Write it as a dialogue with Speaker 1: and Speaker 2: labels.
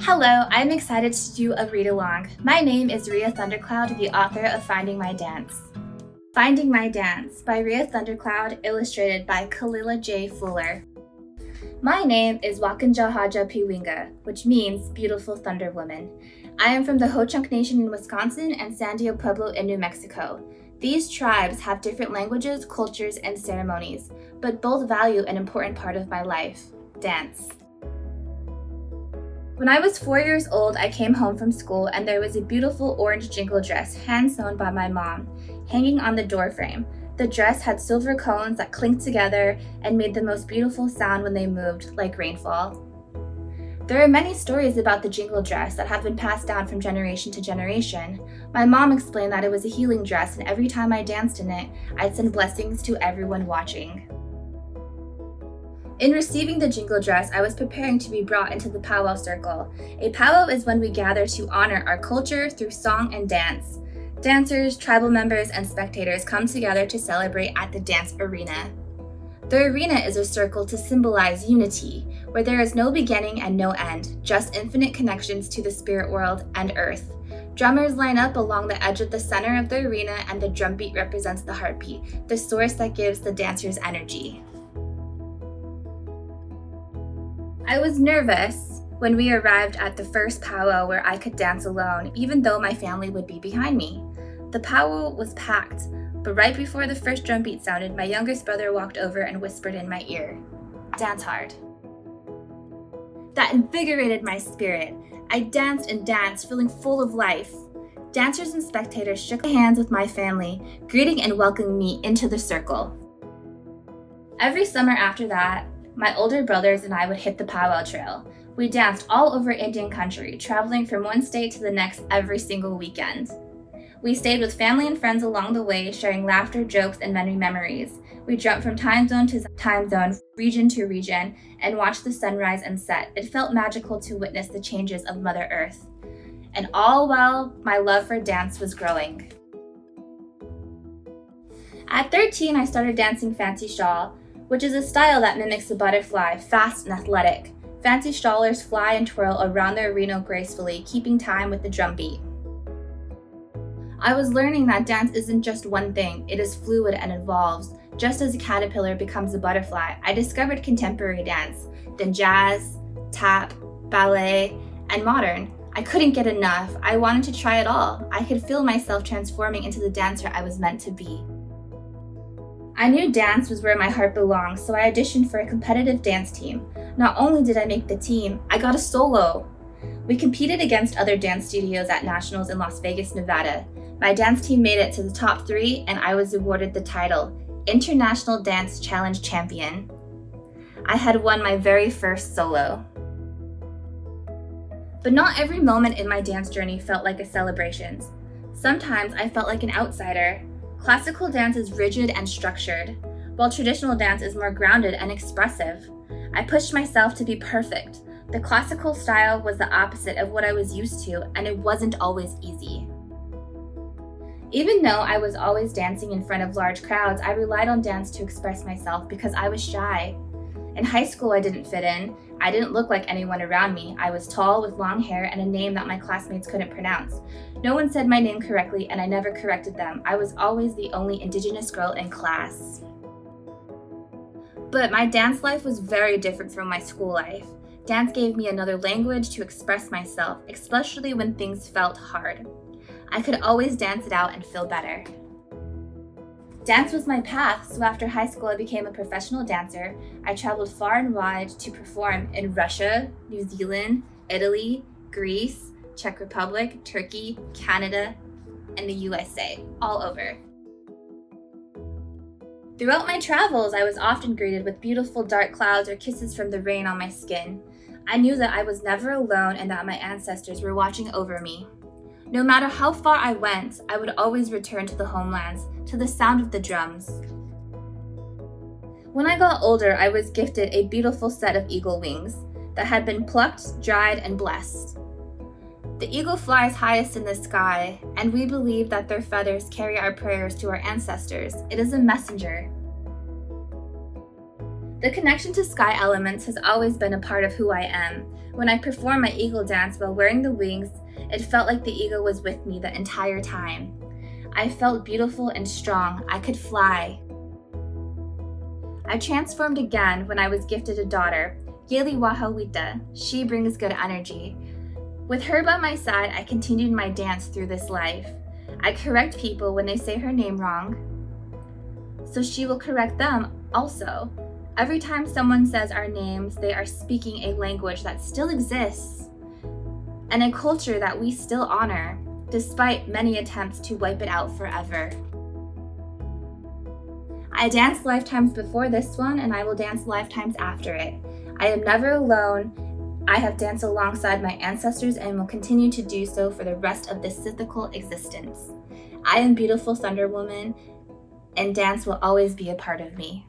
Speaker 1: Hello, I'm excited to do a read-along. My name is Ria Thundercloud, the author of Finding My Dance. Finding My Dance by Ria Thundercloud, illustrated by Kalila J. Fuller. My name is Wakanjahaja Piwinga, which means Beautiful Thunder Woman. I am from the Ho-Chunk Nation in Wisconsin and San Diego Pueblo in New Mexico. These tribes have different languages, cultures, and ceremonies, but both value an important part of my life, dance. When I was 4 years old, I came home from school and there was a beautiful orange jingle dress hand-sewn by my mom, hanging on the doorframe. The dress had silver cones that clinked together and made the most beautiful sound when they moved, like rainfall. There are many stories about the jingle dress that have been passed down from generation to generation. My mom explained that it was a healing dress, and every time I danced in it, I'd send blessings to everyone watching. In receiving the jingle dress, I was preparing to be brought into the powwow circle. A powwow is when we gather to honor our culture through song and dance. Dancers, tribal members, and spectators come together to celebrate at the dance arena. The arena is a circle to symbolize unity, where there is no beginning and no end, just infinite connections to the spirit world and earth. Drummers line up along the edge of the center of the arena, and the drum beat represents the heartbeat, the source that gives the dancers energy. I was nervous when we arrived at the first powwow where I could dance alone, even though my family would be behind me. The powwow was packed, but right before the first drum beat sounded, my youngest brother walked over and whispered in my ear, "Dance hard." That invigorated my spirit. I danced and danced, feeling full of life. Dancers and spectators shook hands with my family, greeting and welcoming me into the circle. Every summer after that, my older brothers and I would hit the powwow trail. We danced all over Indian country, traveling from one state to the next every single weekend. We stayed with family and friends along the way, sharing laughter, jokes, and many memories. We jumped from time zone to time zone, region to region, and watched the sunrise and set. It felt magical to witness the changes of Mother Earth. And all while my love for dance was growing. At 13, I started dancing fancy shawl, which is a style that mimics the butterfly, fast and athletic. Fancy shawlers fly and twirl around the arena gracefully, keeping time with the drum beat. I was learning that dance isn't just one thing, it is fluid and evolves. Just as a caterpillar becomes a butterfly, I discovered contemporary dance, then jazz, tap, ballet, and modern. I couldn't get enough. I wanted to try it all. I could feel myself transforming into the dancer I was meant to be. I knew dance was where my heart belonged, so I auditioned for a competitive dance team. Not only did I make the team, I got a solo. We competed against other dance studios at nationals in Las Vegas, Nevada. My dance team made it to the top 3, and I was awarded the title, International Dance Challenge Champion. I had won my very first solo. But not every moment in my dance journey felt like a celebration. Sometimes I felt like an outsider. Classical dance is rigid and structured, while traditional dance is more grounded and expressive. I pushed myself to be perfect. The classical style was the opposite of what I was used to, and it wasn't always easy. Even though I was always dancing in front of large crowds, I relied on dance to express myself because I was shy. In high school, I didn't fit in. I didn't look like anyone around me. I was tall with long hair and a name that my classmates couldn't pronounce. No one said my name correctly, and I never corrected them. I was always the only Indigenous girl in class. But my dance life was very different from my school life. Dance gave me another language to express myself, especially when things felt hard. I could always dance it out and feel better. Dance was my path, so after high school I became a professional dancer. I traveled far and wide to perform in Russia, New Zealand, Italy, Greece, Czech Republic, Turkey, Canada, and the USA, all over. Throughout my travels, I was often greeted with beautiful dark clouds or kisses from the rain on my skin. I knew that I was never alone and that my ancestors were watching over me. No matter how far I went, I would always return to the homelands, to the sound of the drums. When I got older, I was gifted a beautiful set of eagle wings that had been plucked, dried, and blessed. The eagle flies highest in the sky, and we believe that their feathers carry our prayers to our ancestors. It is a messenger. The connection to sky elements has always been a part of who I am. When I performed my eagle dance while wearing the wings, it felt like the eagle was with me the entire time. I felt beautiful and strong. I could fly. I transformed again when I was gifted a daughter, Yeli Wahawita. She brings good energy. With her by my side, I continued my dance through this life. I correct people when they say her name wrong, so she will correct them also. Every time someone says our names, they are speaking a language that still exists and a culture that we still honor, despite many attempts to wipe it out forever. I danced lifetimes before this one, and I will dance lifetimes after it. I am never alone. I have danced alongside my ancestors and will continue to do so for the rest of this cyclical existence. I am beautiful Thunder Woman, and dance will always be a part of me.